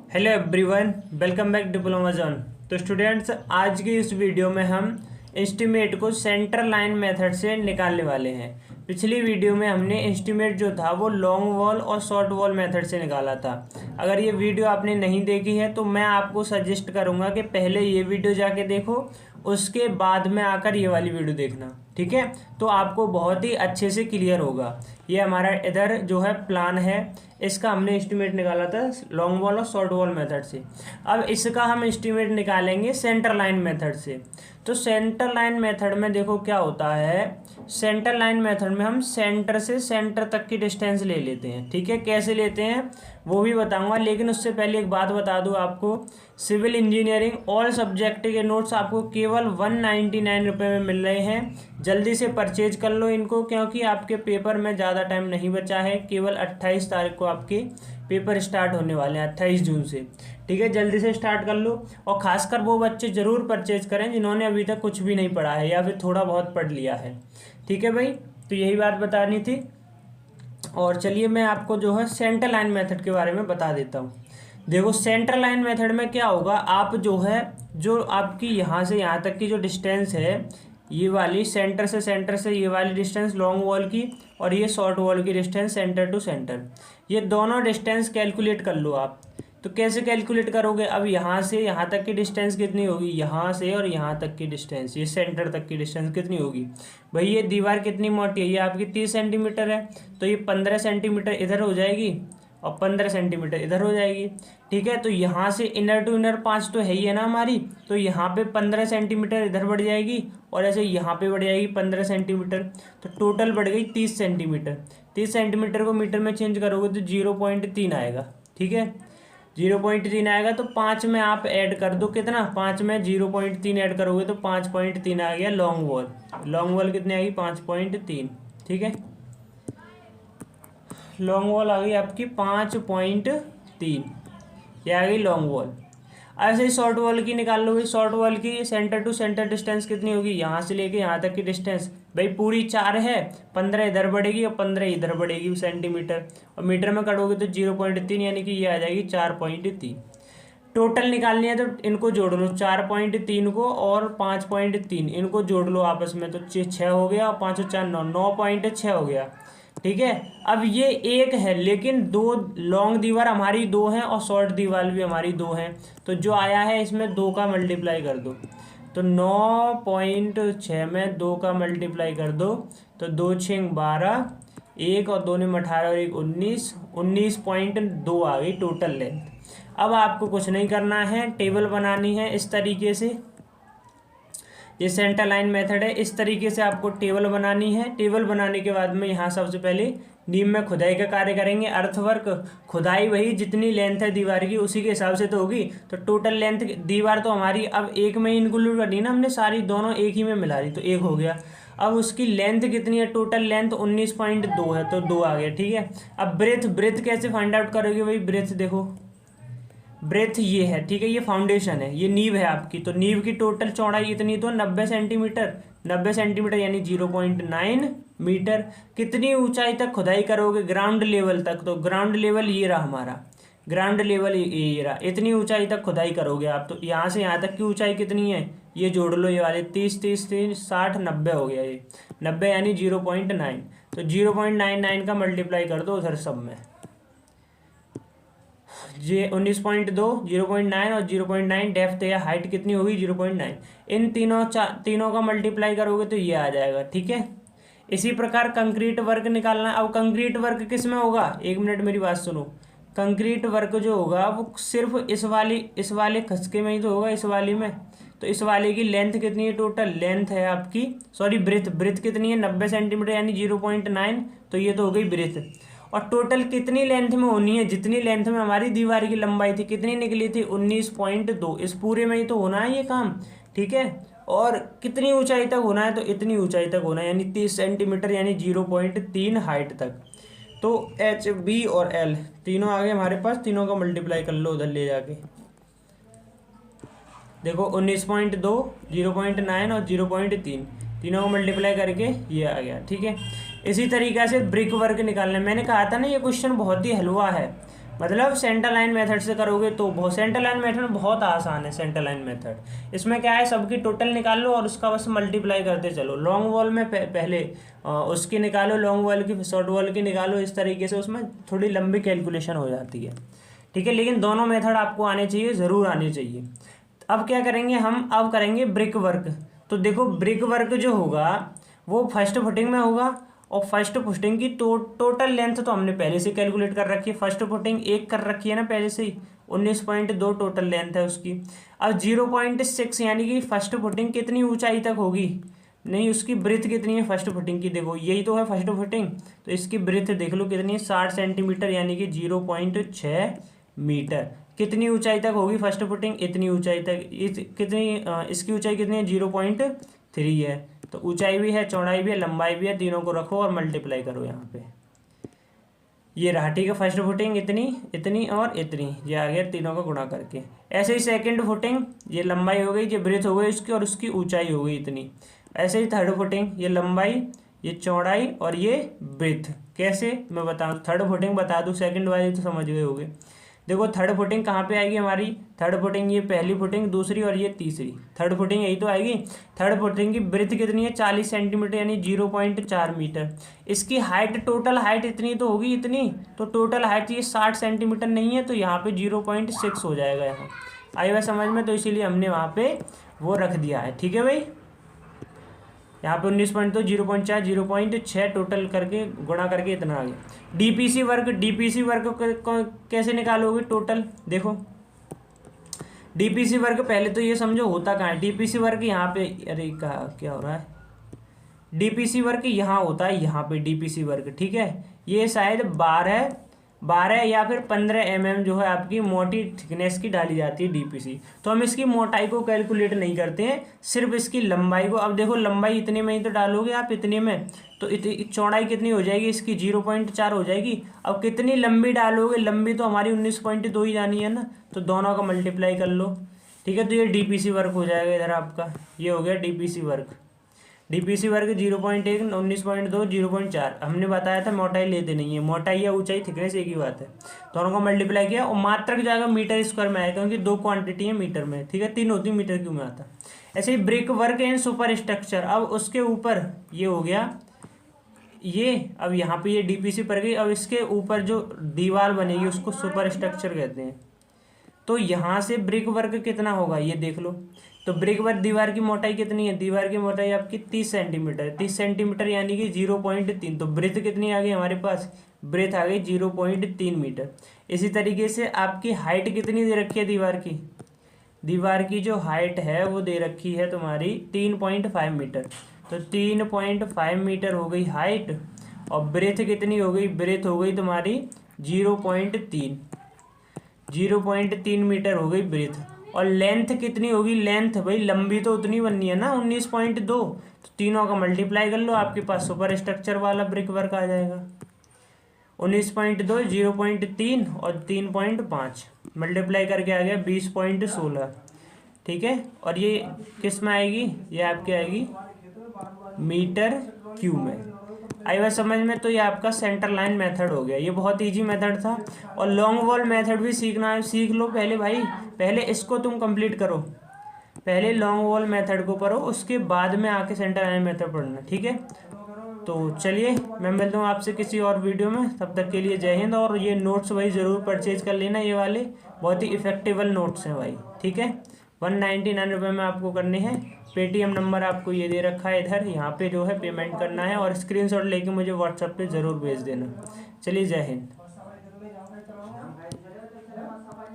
Hello everyone, welcome back diploma zone. तो students, आज की इस वीडियो में हम एस्टीमेट को सेंटर लाइन मेथड से निकालने वाले हैं। पिछली वीडियो में हमने एस्टीमेट जो था वो लॉन्ग वॉल और शॉर्ट वॉल मेथड से निकाला था। अगर ये वीडियो आपने नहीं देखी है तो मैं आपको सजेस्ट करूँगा कि पहले ये वीडियो जाके देखो, उसके बाद में आकर ये वाली वीडियो देखना, ठीक है। तो आपको बहुत ही अच्छे से क्लियर होगा। ये हमारा इधर जो है प्लान है, इसका हमने एस्टीमेट निकाला था लॉन्ग वॉल और शॉर्ट वॉल मेथड से। अब इसका हम एस्टीमेट निकालेंगे सेंटर लाइन मेथड से। तो सेंटर लाइन मेथड में देखो क्या होता है, सेंटर लाइन मेथड में हम सेंटर से सेंटर तक की डिस्टेंस ले लेते हैं, ठीक है। कैसे लेते हैं वो भी बताऊंगा, लेकिन उससे पहले एक बात बता दूं आपको, सिविल इंजीनियरिंग ऑल सब्जेक्ट के नोट्स आपको केवल 199 रुपये में मिल रहे हैं। जल्दी से परचेज कर लो इनको, क्योंकि आपके पेपर में ज़्यादा टाइम नहीं बचा है। केवल 28 तारीख को आपके पेपर स्टार्ट होने वाले हैं, 28 जून से, ठीक है। जल्दी से स्टार्ट कर लो, और ख़ासकर वो बच्चे ज़रूर परचेज करें जिन्होंने अभी तक कुछ भी नहीं पढ़ा है या फिर थोड़ा बहुत पढ़ लिया है, ठीक है भाई। तो यही बात बतानी थी। और चलिए मैं आपको जो है सेंटर लाइन मेथड के बारे में बता देता हूँ। देखो सेंटर लाइन मेथड में क्या होगा, आप जो है जो आपकी यहाँ से यहाँ तक की जो डिस्टेंस है, ये वाली सेंटर से ये वाली डिस्टेंस लॉन्ग वॉल की, और ये शॉर्ट वॉल की डिस्टेंस सेंटर टू सेंटर, ये दोनों डिस्टेंस कैलकुलेट कर लो आप। तो कैसे कैलकुलेट करोगे, अब यहाँ से यहाँ तक की डिस्टेंस कितनी होगी, यहाँ से और यहाँ तक की डिस्टेंस, ये सेंटर तक की डिस्टेंस कितनी होगी भाई। ये दीवार कितनी मोटी है, ये आपकी 30 सेंटीमीटर है, तो ये 15 सेंटीमीटर इधर हो जाएगी और 15 सेंटीमीटर इधर हो जाएगी, ठीक है। तो यहाँ से इनर टू इनर 5 तो है ही है ना हमारी, तो यहाँ पे 15 सेंटीमीटर इधर बढ़ जाएगी, और ऐसे यहाँ पे बढ़ जाएगी 15 सेंटीमीटर, तो टोटल बढ़ गई 30 सेंटीमीटर। 30 सेंटीमीटर को मीटर में चेंज करोगे तो 0.3 आएगा, ठीक है। 0.3 आएगा, तो 5 में आप ऐड कर दो, कितना, 5 में 0.3 ऐड करोगे तो 5.3 आ गया लॉन्ग वॉल। लॉन्ग वॉल कितनी आएगी, 5.3, ठीक है। लॉन्ग वॉल आ गई आपकी 5.3, ये आ गई लॉन्ग वॉल। ऐसे ही शॉर्ट वॉल की निकाल लो। शॉर्ट वॉल की सेंटर टू सेंटर डिस्टेंस कितनी होगी, यहाँ से लेके यहाँ तक की डिस्टेंस भाई पूरी 4 है, 15 इधर बढ़ेगी और 15 इधर बढ़ेगी सेंटीमीटर, और मीटर में कटोगे तो 0.3, यानी कि ये आ जाएगी 4.3। टोटल निकालनी है तो इनको जोड़ लो, 4.3 को और 5.3 इनको जोड़ लो आपस में, तो 6 हो गया, और 5 और 4 9, 9.6 हो गया, ठीक है। अब ये एक है, लेकिन दो लॉन्ग दीवार हमारी 2 हैं और शॉर्ट दीवार भी हमारी 2 हैं, तो जो आया है इसमें 2 का मल्टीप्लाई कर दो, तो 9.6 में 2 का मल्टीप्लाई कर दो, तो 2 6 12, 1 और 2 में 18 और 1 19, 19.2 आ गई टोटल लेंथ। अब आपको कुछ नहीं करना है, टेबल बनानी है इस तरीके से। ये सेंटर लाइन मेथड है, इस तरीके से आपको टेबल बनानी है। टेबल बनाने के बाद में यहाँ सबसे पहले नींव में खुदाई का कार्य करेंगे। अर्थवर्क खुदाई वही जितनी लेंथ है दीवार की उसी के हिसाब से तो होगी, तो टोटल लेंथ दीवार तो हमारी अब एक में ही इंक्लूड करनी ना हमने, सारी दोनों एक ही में मिला दी, तो 1 हो गया। अब उसकी लेंथ कितनी है, टोटल लेंथ 19.2 है, तो 2 आ गया, ठीक है। अब ब्रेथ कैसे फाइंड आउट करोगे भाई, ब्रेथ देखो, ब्रेथ ये है, ठीक है, ये फाउंडेशन है, ये नींव है आपकी, तो नींव की टोटल चौड़ाई इतनी, तो 90 सेंटीमीटर, 90 सेंटीमीटर यानी 0.9 मीटर। कितनी ऊंचाई तक खुदाई करोगे, ग्राउंड लेवल तक, तो ग्राउंड लेवल ये रहा हमारा, ग्राउंड लेवल ये रहा, इतनी ऊंचाई तक खुदाई करोगे आप। तो यहाँ से यहाँ तक की ऊंचाई कितनी है, ये जोड़ लो, ये वाले 30 30 30 60 90 हो गया, ये 90 यानी 0.9, तो 0.99 का मल्टीप्लाई कर दो उधर सब में, ये 19.2, 0.9 और 0.9 डेप्थ या हाइट कितनी होगी 0.9। इन तीनों का मल्टीप्लाई करोगे तो ये आ जाएगा, ठीक है। इसी प्रकार कंक्रीट वर्क निकालना। अब कंक्रीट वर्क किस में होगा, 1 मिनट मेरी बात सुनो। कंक्रीट वर्क जो होगा वो सिर्फ इस वाले खसके में ही तो होगा, इस वाली में। तो इस वाले की लेंथ कितनी है, टोटल लेंथ है आपकी, सॉरी ब्रेथ कितनी है, 90 सेंटीमीटर यानी 0.9, तो ये तो हो गई ब्रेथ। और टोटल कितनी लेंथ में होनी है, जितनी लेंथ में हमारी दीवार की लंबाई थी, कितनी निकली थी 19.2, इस पूरे में ही तो होना है ये काम, ठीक है। और कितनी ऊंचाई तक होना है, तो इतनी ऊंचाई तक होना है, यानी 30 सेंटीमीटर यानी 0.3 हाइट तक। तो एच बी और एल तीनों आ गए हमारे पास, तीनों का मल्टीप्लाई कर लो उधर ले जाके, देखो 19.2, 0.9 और 0.3, तीनों को मल्टीप्लाई करके ये आ गया, ठीक है। इसी तरीके से ब्रिक वर्क निकालना है। मैंने कहा था ना ये क्वेश्चन बहुत ही हलवा है, मतलब सेंटर लाइन मेथड से करोगे तो बहुत, सेंटर लाइन मेथड बहुत आसान है। सेंटर लाइन मेथड इसमें क्या है, सबकी टोटल निकाल लो और उसका बस मल्टीप्लाई करते चलो। लॉन्ग वॉल में पहले उसकी निकालो, लॉन्ग वॉल की, शॉर्ट वॉल की निकालो, इस तरीके से उसमें थोड़ी लंबी कैलकुलेशन हो जाती है, ठीक है। लेकिन दोनों मेथड आपको आने चाहिए, ज़रूर आने चाहिए। अब क्या करेंगे हम, अब करेंगे ब्रिक वर्क। तो देखो ब्रिक वर्क जो होगा वो फर्स्ट फुटिंग में होगा, और फर्स्ट फुटिंग की टोटल लेंथ तो हमने पहले से कैलकुलेट कर रखी है। फर्स्ट फुटिंग 1 कर रखी है ना पहले से ही, 19.2 टोटल लेंथ है उसकी। अब 0.6 यानी कि फर्स्ट फुटिंग कितनी ऊंचाई तक होगी, नहीं उसकी ब्रेथ कितनी है फर्स्ट फुटिंग की, देखो यही तो है फर्स्ट फुटिंग, तो इसकी ब्रेथ देख लो कितनी है, 60 सेंटीमीटर यानी कि 0.6 मीटर। कितनी ऊंचाई तक होगी फर्स्ट फुटिंग, इतनी ऊंचाई तक। इसकी ऊंचाई कितनी है, 0.3 है। तो ऊंचाई भी है, चौड़ाई भी है, लंबाई भी है, तीनों को रखो और मल्टीप्लाई करो यहाँ पे। ये रहा, ठीक है। फर्स्ट फुटिंग इतनी, इतनी और इतनी, ये आ गया तीनों का गुणा करके। ऐसे ही सेकंड फुटिंग, ये लंबाई हो गई, ये ब्रेथ हो गई उसकी, और उसकी ऊंचाई हो गई इतनी। ऐसे ही थर्ड फुटिंग, ये लंबाई, ये चौड़ाई और ये ब्रेथ। कैसे मैं बताऊँ, थर्ड फुटिंग बता दूँ, सेकंड वाली तो समझ गए होगे। देखो थर्ड फुटिंग कहाँ पे आएगी हमारी, थर्ड फुटिंग ये पहली फुटिंग, दूसरी और ये तीसरी, थर्ड फुटिंग यही तो आएगी। थर्ड फुटिंग की ब्रेथ कितनी है, 40 सेंटीमीटर यानी 0.4 मीटर। इसकी हाइट, टोटल हाइट इतनी तो होगी, इतनी तो टोटल हाइट ये 60 सेंटीमीटर नहीं है, तो यहाँ पे 0.6 हो जाएगा। यहाँ आई बात समझ में, तो इसीलिए हमने वहाँ पे वो रख दिया है, ठीक है भाई। यहाँ पे 19.2, 0.4, 0.6 टोटल करके गुणा करके इतना आ गया। डीपीसी वर्क, डीपीसी वर्क को कैसे निकालोगे टोटल, देखो डीपीसी वर्क पहले तो ये समझो होता कहाँ है। डीपीसी वर्क यहाँ पे, अरे कहा क्या हो रहा है, डीपीसी वर्क यहाँ होता है, यहाँ पे डीपीसी वर्क, ठीक है। ये शायद 12 या फिर 15 mm जो है आपकी मोटी थिकनेस की डाली जाती है डीपीसी। तो हम इसकी मोटाई को कैलकुलेट नहीं करते हैं, सिर्फ इसकी लंबाई को। अब देखो लंबाई इतने में ही तो डालोगे आप, इतने में तो चौड़ाई कितनी हो जाएगी इसकी, 0.4 हो जाएगी। अब कितनी लंबी डालोगे, लंबी तो हमारी 19.2 ही जानी है ना, तो दोनों का मल्टीप्लाई कर लो, ठीक है। तो ये डीपीसी वर्क हो जाएगा इधर आपका, ये हो गया डीपीसी वर्क। डीपीसी वर्ग 0.1, 19.2, 0.4 हमने बताया था, मोटाई लेते नहीं है, मोटाई या ऊंचाई थिकनेस एक ही बात है। दोनों को मल्टीप्लाई किया और मात्रक जाएगा मीटर स्क्वायर में आएगा, क्योंकि दो क्वांटिटी है मीटर में, ठीक है। 3 होती मीटर क्यों में आता। ऐसे ही brick work and superstructure, अब उसके ऊपर ये हो गया ये, अब यहाँ पे ये डीपीसी पर गई, अब इसके ऊपर जो दीवार बनेगी उसको सुपर स्ट्रक्चर कहते हैं। तो यहाँ से ब्रिक वर्क कितना होगा ये देख लो। तो ब्रिक वर्क दीवार की मोटाई कितनी है, दीवार की मोटाई आपकी 30 सेंटीमीटर, 30 सेंटीमीटर यानी कि 0.3। तो ब्रेथ कितनी आ गई हमारे पास, ब्रेथ आ गई 0.3 मीटर। इसी तरीके से आपकी हाइट कितनी दे रखी है दीवार की, दीवार की जो हाइट है वो दे रखी है तुम्हारी 3.5 मीटर। तो 3.5 मीटर हो गई हाइट, और ब्रेथ कितनी हो गई, ब्रेथ हो गई तुम्हारी 0.3 मीटर हो गई ब्रेथ। और लेंथ कितनी होगी, लेंथ भाई लंबी तो उतनी बननी है ना, 19.2। तो तीनों का मल्टीप्लाई कर लो, आपके पास सुपर स्ट्रक्चर वाला ब्रिक वर्क आ जाएगा। 19.2, 0.3 और 3.5 मल्टीप्लाई करके आ गया 20.16, ठीक है। और ये किस में आएगी, ये आपकी आएगी मीटर क्यूब में। आई बात समझ में। तो ये आपका सेंटर लाइन मेथड हो गया, ये बहुत इजी मेथड था। और लॉन्ग वॉल मेथड भी सीखना है, सीख लो पहले भाई, पहले इसको तुम कंप्लीट करो, पहले लॉन्ग वॉल मेथड को पढ़ो, उसके बाद में आके सेंटर लाइन मेथड पढ़ना, ठीक है। तो चलिए मैं मिलता हूँ आपसे किसी और वीडियो में, तब तक के लिए जय हिंद। और ये नोट्स भाई ज़रूर परचेज कर लेना, ये वाले बहुत ही इफेक्टिवल नोट्स हैं भाई, ठीक है। 199 रुपये में आपको करने हैं। पेटीएम नंबर आपको ये दे रखा है इधर, यहाँ पे जो है पेमेंट करना है, और स्क्रीनशॉट लेके मुझे व्हाट्सएप पे ज़रूर भेज देना। चलिए जय हिंद।